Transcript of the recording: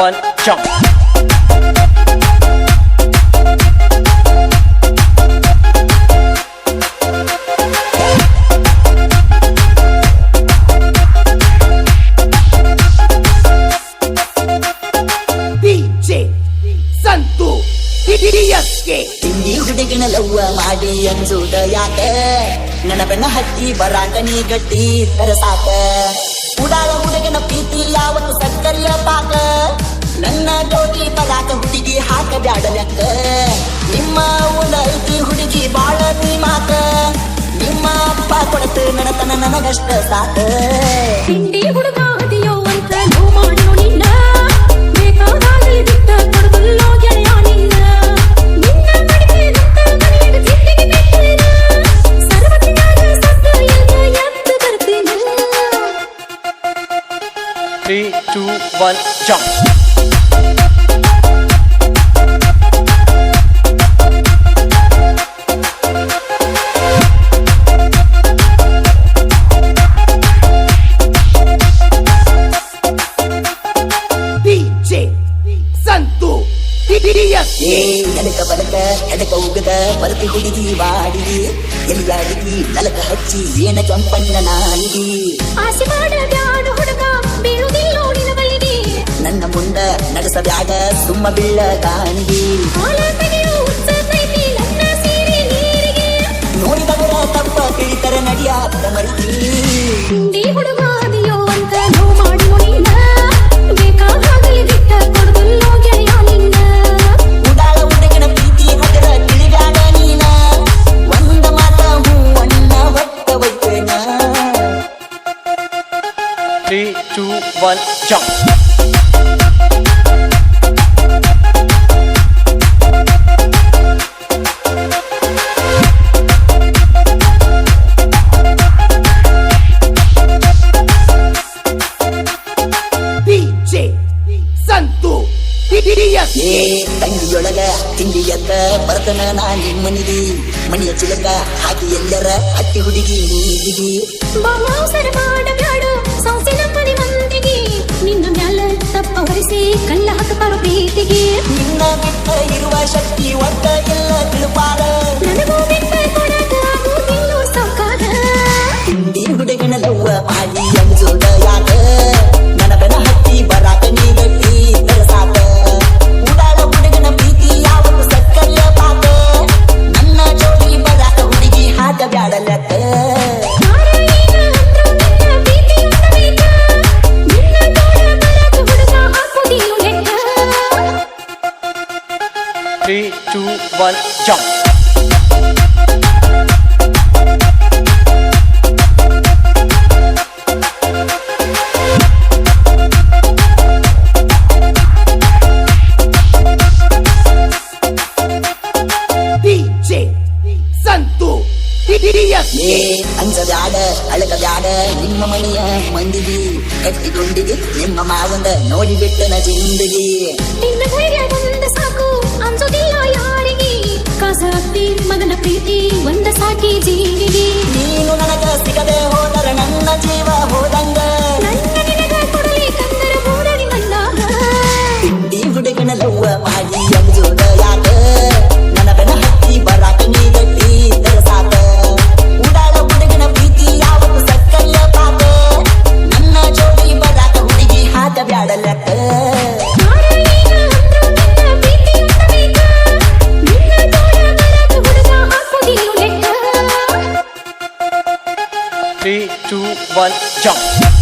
1 jump. ತಿಂಡಿ ಹುಡುಗಿನ ಲವ್ವ ಮಾಡಿ ಅಂಜುದ ಯಾಕ ನನ್ನ ಬೆನ್ನ ಹತ್ತಿ ಬರಾಕ ನೀ ಗಟ್ಟಿ ತರಸಾಕ ಉಡಾಳ ಹುಡುಗನ ಪ್ರೀತಿ ಯಾವತ್ತು ಸಕ್ಕರಿಯ ಪಾಕ ನನ್ನ ಜೋಡಿ ಬರಾಕ ಹುಡುಗಿ ಹಾಕ ಬ್ಯಾಡ ಲೆಕ್ಕ ನಿಮ್ಮ ಉಡ ಐತಿ ಹುಡುಗಿ ಬಾಳ ನೀ ಮಾತ ನಿಮ್ಮ ಅಪ್ಪ ಕೊಡತು ನನತನ ನನಗಷ್ಟ ಸಾಕ ತಿಂಡಿ ಹುಡುಗ ಅದಿಯೋ ಅಂತ ಲವ್ ಮಾಡೋ ನಿನ್ನ ಬೇಕಾದಾಗಲಿ ಬಿಟ್ಟ ಕೊಡಬಲ್ಲೋ ಗೆಳೆಯ ನಿನ್ನ ನಿನ್ನ ಮಡಿಕೆ ನತ್ತ ಮನೆಯಾಗ ಜಿಂದಗಿ ಬಿಟ್ಟಿನ ಸರ್ವತಿಯಾಗ ಸತ್ತ ಎಲ್ಲ ಎದ್ದು ಬರ್ತೀನಿ 3 2 1 jump. ಎಡಕ ಬಲಕ ಎಡಕ ಉಗದ ಬಲತಿ ಹುಡುಗಿ ಬಾಡಿ ಎಲ್ಲಾಡಿಗಿ ನಲಕ ಹಚ್ಚಿ ಏನ ಚಂಪಣ್ಣ ನಾಯಿಗಿ ಆಸೆ ಮಾಡ ಬ್ಯಾಡ ಹುಡುಗ ಬೀಳುದಿಲ್ಲೋ ನಿನ ಬಲ್ಲಿಗೆ ನನ್ನ ಮುಂದ ನಡೆಸಬ್ಯಾಡ ಸುಮ್ಮ ಬೀಳ ಕಾಣಿಗಿ ಹಾಲ ತೆಗೆಯೋ ಉತ್ಸತೈತಿ ನನ್ನ ಸೀರೆ ನೀರಿಗೆ ನೋಡಿದವರ ತಪ್ಪ ತಿಳಿತರ ನಡಿಯಾದ ಮರಿತಿ ತಿಂಡಿ ಹುಡುಗ ಅದಿಯೋ ಅಂತ ಲವ್ ಮಾಡೋ ನಿನ್ನ ಬೇಕಾದಾಗಲಿ ಬಿಟ್ಟ ಕೊಡಬಲ್ಲೋ ಗೆಳೆಯ ನಿನ್ನ ಉಡಾಳ ಹುಡುಗನ ಪ್ರೀತಿ ಹಗರ ತಿಳಿಬ್ಯಾಡ ನೀನ ಒಂದ ಮಾತ ಹೂವಣ್ಣ ಹೊಟ್ಟ ವೈತೇನ 3 2 1 jump. ತಂಗಿಯೊಳಗ ತಿಂಡಿ ಎದ್ದ ಬರ್ತನ ನಾ ನಿಮ್ಮನಿದಿ ಮಣಿಯ ಚಿಲಕ ಹಾಕಿ ಎಲ್ಲರ ಹಟ್ಟಿ ಹುಡುಗಿ ನೀದಿಗಿ ಬಾಮಾಸರ ಮಾಡ ಬ್ಯಾಡ ಸಾಸಿನ ಮನೆ ಮಂದಿಗೆ ನಿನ್ನ ಮ್ಯಾಲ ತಪ್ಪ ಹೊರಿಸಿ ಕಲ್ಲ ಹಾಕತಾರೋ ಪ್ರೀತಿಗೆ ನಿನ್ನ ಬಿಟ್ಟ ಇರುವ ಶಕ್ತಿ ಒಟ್ಟ ಎಲ್ಲ ತಿಳುಪಾರ ನನಗೂ ಬಿಟ್ಟ ಕೊಡಕ ಆಗುವುದಿಲ್ಲೋ ಸಾಕಾಗ ತಿಂಡಿ ಹುಡುಗನ ಲವ್ವ ಮಾಡಿ ಅಂಜೋದ ಯಾಕ ನನ್ನ ಬೆನ ಹತ್ತಿ ಬರಾಕ ನೀ ಗಟ್ಟಿ ತರಸಾಕ ಉಡಾಳ ಹುಡುಗನ ಪ್ರೀತಿ ಯಾವತ್ತು ಸಕ್ಕರಿಯ ಪಾಕ ನನ್ನ ಜೋಡಿ ಬರಾಕ ಹುಡುಗಿ ಹಾಕ ಬ್ಯಾಡ ಲೆಕ್ಕ ನಾರಾಯಣ ಅಂದ್ರು ನಿನ್ನ ಪ್ರೀತಿ ಉಂಟಬೇಕ ನಿನ್ನ ತೋಳ ಬರಾಕ ಹುಡುಗ ಹಾಕುವುದಿಲ್ಲೋ ಲೆಕ್ಕ 3 2 1 jump. ಅಂಜಬ್ಯಾಡ ಅಳಕ ಬ್ಯಾಡ ನಿಮ್ಮ ಮನೆಯ ಮಂದಿಗಿ ಕಟ್ಟಿಕೊಂಡಿಗೆ ನಿಮ್ಮ ಮಾವಂದ ನೋಡಿಬಿಟ್ಟನ ಜಿಂದಗಿ ನಿನ್ನ ಧೈರ್ಯ ಒಂದ ಸಾಕು ಅಂಜೋದಿಲ್ಲ ಯಾರಿಗೆ ಕಾಸಕ್ತಿ ಮಗನ ಪ್ರೀತಿ ಒಂದ ಸಾಕಿ ಜೀವಿಗೆ ನೀನು ನನಗ ಸಿಗದೆ ಹೋದರ ನನ್ನ ಜೀವ ಹೋದಂಗ ನನ್ನ ನಿನಗ ಕೊಡಲಿ ಕಂದರ ಮೂರಡಿ ಮಣ್ಣಾಗ ತಿಂಡಿ ಹುಡುಗನ ಲವ್ವ ಮಾಡಿ ಅಂಜೋದ ಯಾಕ ನನ್ನ ಬೆನ ಹತ್ತಿ ಬರಾಕ ನೀ ಗಟ್ಟಿ ತರಸಾಕ ಉಡಾಳ ಹುಡುಗನ ಪ್ರೀತಿ ಯಾವತ್ತು ಸಕ್ಕರಿಯ ಪಾಕ ನನ್ನ ಜೋಡಿ ಬರಾಕ ಹುಡುಗಿ ಹಾಕ ಬ್ಯಾಡ ಲೆಕ್ಕ ನಾರಾಯಣ ಅಂದ್ರು ನಿನ್ನ ಪ್ರೀತಿ ಉಂಟಬೇಕ ನಿನ್ನ ತೋಳ ಬರಾಕ ಹುಡುಗ ಹಾಕುವುದಿಲ್ಲೋ ಲೆಕ್ಕ 3 2 1 jump.